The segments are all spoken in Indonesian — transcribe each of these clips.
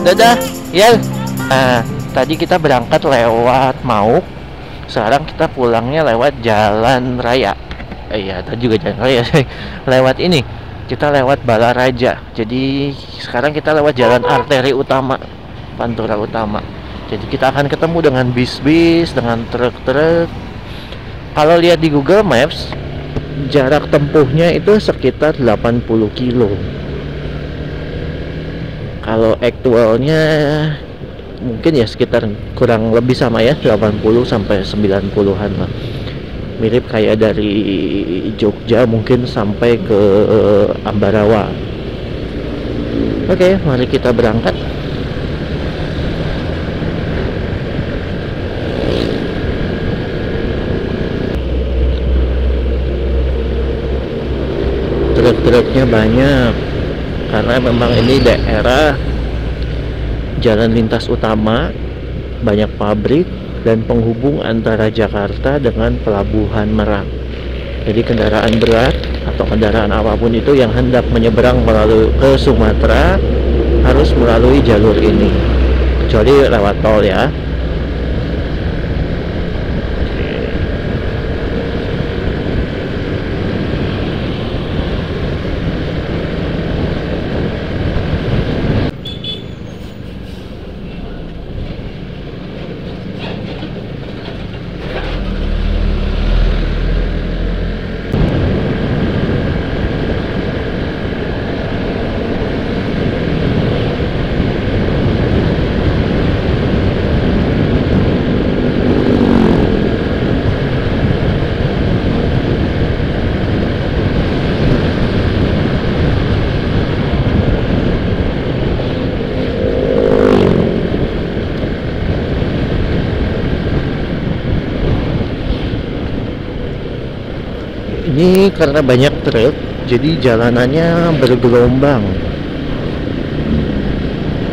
Dadah, ya. Tadi kita berangkat lewat Mauk. Sekarang kita pulangnya lewat jalan raya. Iya, tadi juga jalan raya. Lewat ini. Kita lewat Balaraja. Jadi sekarang kita lewat jalan arteri utama, Pantura Utama. Jadi kita akan ketemu dengan bis-bis, dengan truk-truk. Kalau lihat di Google Maps, jarak tempuhnya itu sekitar 80 kilo. Kalau aktualnya mungkin ya sekitar kurang lebih sama ya, 80 sampai 90-an lah. Mirip kayak dari Jogja mungkin sampai ke Ambarawa. Oke, mari kita berangkat. Truk-truknya banyak karena memang ini daerah jalan lintas utama, banyak pabrik dan penghubung antara Jakarta dengan Pelabuhan Merak. Jadi kendaraan berat atau kendaraan apapun itu yang hendak menyeberang melalui ke Sumatera harus melalui jalur ini, kecuali lewat tol ya. Ini karena banyak truk, jadi jalanannya bergelombang.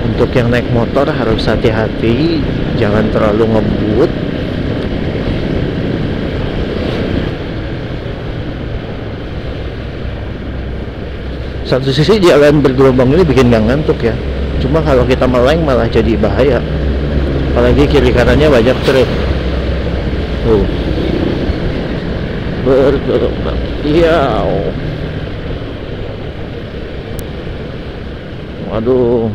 Untuk yang naik motor harus hati-hati, jangan terlalu ngebut. Satu sisi jalan bergelombang ini bikin nggak ngantuk ya. Cuma kalau kita meleng malah jadi bahaya. Apalagi kiri kanannya banyak truk. Bergelombang. Iya. Waduh.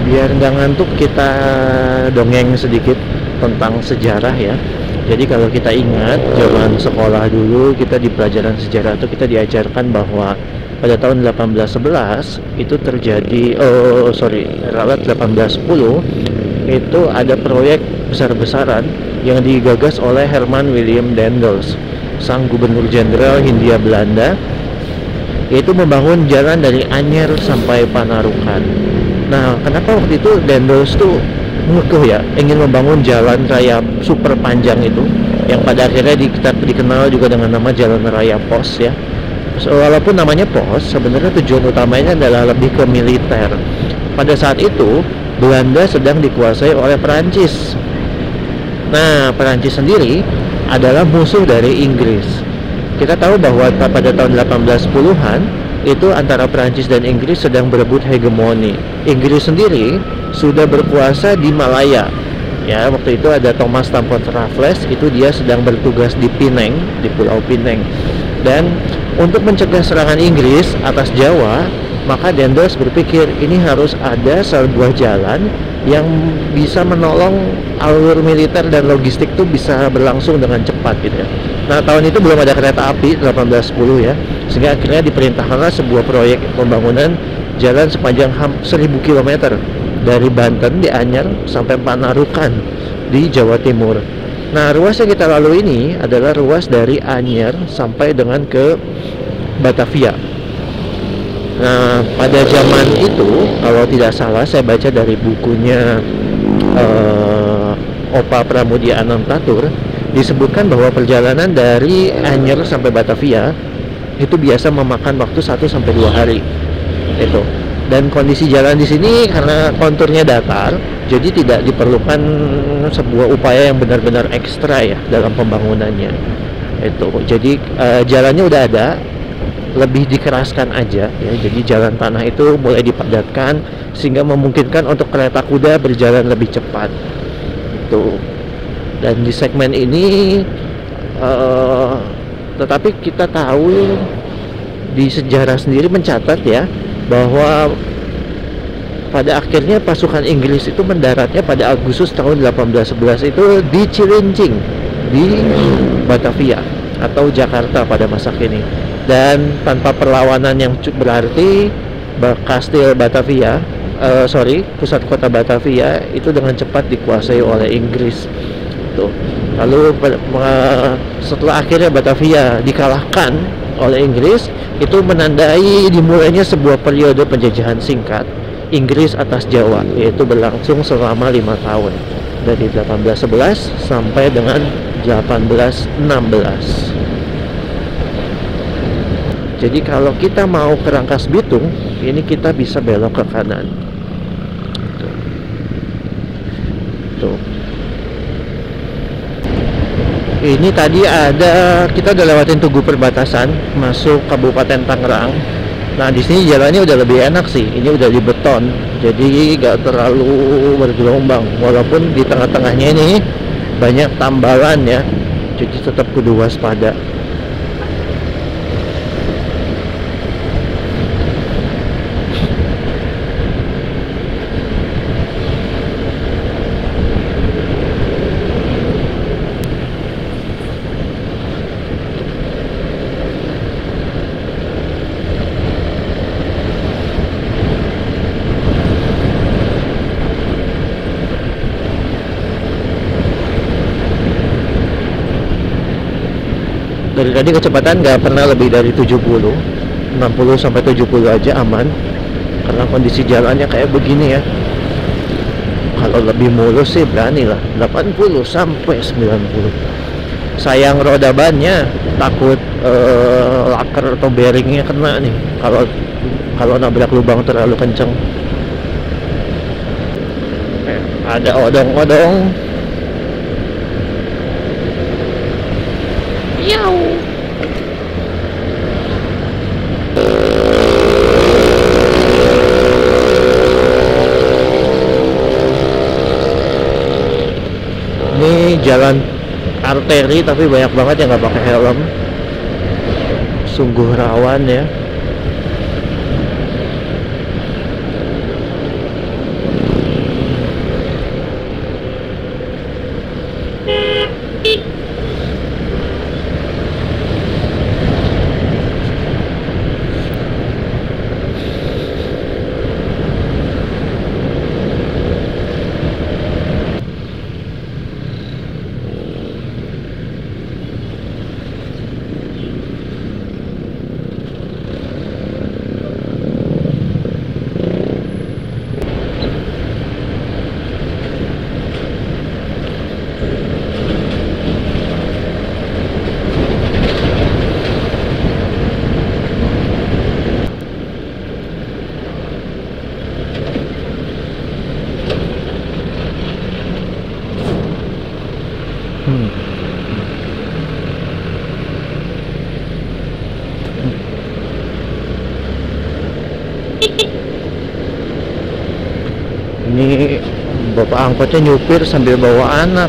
Biar nggak ngantuk, kita dongeng sedikit tentang sejarah ya. Jadi kalau kita ingat zaman sekolah dulu, kita di pelajaran sejarah itu kita diajarkan bahwa pada tahun 1811 itu terjadi, lewat 1810 itu ada proyek besar-besaran yang digagas oleh Herman William Daendels, sang gubernur jenderal Hindia Belanda, yaitu membangun jalan dari Anyer sampai Panarukan. Nah, kenapa waktu itu Daendels tuh ngekeh ya, ingin membangun jalan raya super panjang itu, yang pada akhirnya dikenal juga dengan nama Jalan Raya Pos ya. Walaupun namanya pos, sebenarnya tujuan utamanya adalah lebih ke militer. Pada saat itu, Belanda sedang dikuasai oleh Perancis. Nah, Perancis sendiri adalah musuh dari Inggris. Kita tahu bahwa pada tahun 1810-an, itu antara Perancis dan Inggris sedang berebut hegemoni. Inggris sendiri sudah berkuasa di Malaya. Ya, waktu itu ada Thomas Stamford Raffles, itu dia sedang bertugas di Pineng, di Pulau Pineng. Dan untuk mencegah serangan Inggris atas Jawa, maka Daendels berpikir ini harus ada sebuah jalan yang bisa menolong alur militer dan logistik itu bisa berlangsung dengan cepat gitu ya. Nah, tahun itu belum ada kereta api 1810 ya, sehingga akhirnya diperintahkanlah sebuah proyek pembangunan jalan sepanjang 1000 km dari Banten di Anyar sampai Panarukan di Jawa Timur. Nah, ruas yang kita lalui ini adalah ruas dari Anyar sampai dengan ke Batavia. Nah, pada zaman itu, kalau tidak salah saya baca dari bukunya Opa Pramudia Anantatur, disebutkan bahwa perjalanan dari Anyer sampai Batavia itu biasa memakan waktu 1 sampai 2 hari. Itu. Dan kondisi jalan di sini karena konturnya datar, jadi tidak diperlukan sebuah upaya yang benar-benar ekstra ya dalam pembangunannya. Itu. Jadi jalannya udah ada, lebih dikeraskan aja ya. Jadi jalan tanah itu mulai dipadatkan sehingga memungkinkan untuk kereta kuda berjalan lebih cepat. Itu. Dan di segmen ini tetapi kita tahu di sejarah sendiri mencatat ya bahwa pada akhirnya pasukan Inggris itu mendaratnya pada Agustus tahun 1811 itu di Cilincing di Batavia atau Jakarta pada masa kini. Dan tanpa perlawanan yang berarti, Kastil Batavia, pusat kota Batavia itu dengan cepat dikuasai oleh Inggris. Tuh. Lalu setelah akhirnya Batavia dikalahkan oleh Inggris, itu menandai dimulainya sebuah periode penjajahan singkat Inggris atas Jawa, yaitu berlangsung selama 5 tahun dari 1811 sampai dengan 1816. Jadi kalau kita mau ke Rangkas Bitung, ini kita bisa belok ke kanan. Tuh. Ini tadi kita udah lewatin Tugu Perbatasan masuk Kabupaten Tangerang. Nah, di sini jalannya udah lebih enak sih. Ini udah di beton, jadi gak terlalu bergelombang. Walaupun di tengah-tengahnya ini banyak tambalan ya, jadi tetap kudu waspada. Dari tadi kecepatan nggak pernah lebih dari 70, 60 sampai 70 aja aman, karena kondisi jalannya kayak begini ya. Kalau lebih mulus sih berani lah 80 sampai 90. Sayang roda bannya, takut laker atau bearingnya kena nih kalau nabrak lubang terlalu kenceng. Ada odong-odong. Ini jalan arteri tapi banyak banget yang nggak pakai helm, sungguh rawan ya. Ini bapak angkotnya nyupir sambil bawa anak.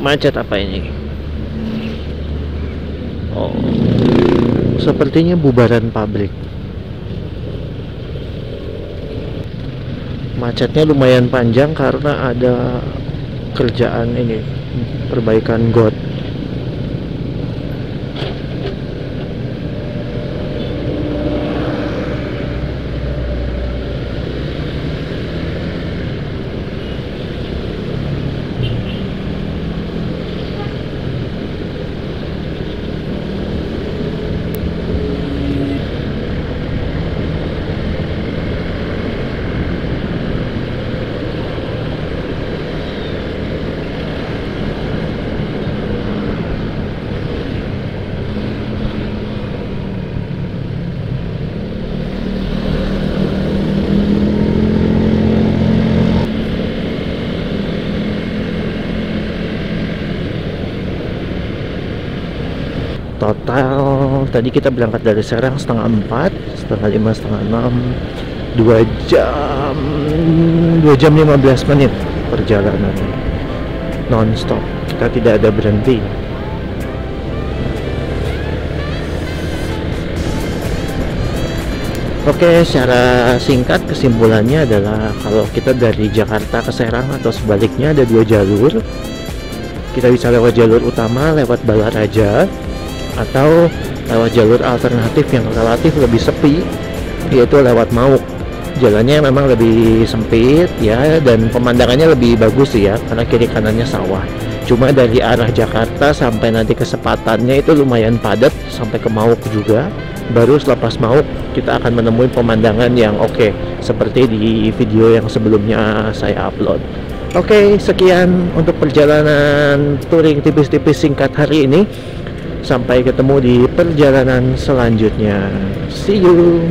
Macet apa ini? Oh, sepertinya bubaran pabrik. Macetnya lumayan panjang karena ada kerjaan ini, perbaikan got. Total tadi kita berangkat dari Serang setengah 4, setengah 5, setengah 6, 2 jam 15 menit perjalanan non-stop, kita tidak ada berhenti. Oke, secara singkat kesimpulannya adalah kalau kita dari Jakarta ke Serang atau sebaliknya ada 2 jalur. Kita bisa lewat jalur utama lewat Balaraja, atau lewat jalur alternatif yang relatif lebih sepi, yaitu lewat Mauk. Jalannya memang lebih sempit ya, dan pemandangannya lebih bagus sih ya, karena kiri kanannya sawah. Cuma dari arah Jakarta sampai nanti ke Sepatannya itu lumayan padat, sampai ke Mauk juga. Baru selepas Mauk kita akan menemui pemandangan yang oke, seperti di video yang sebelumnya saya upload. Oke, sekian untuk perjalanan touring tipis-tipis singkat hari ini. Sampai ketemu di perjalanan selanjutnya. See you.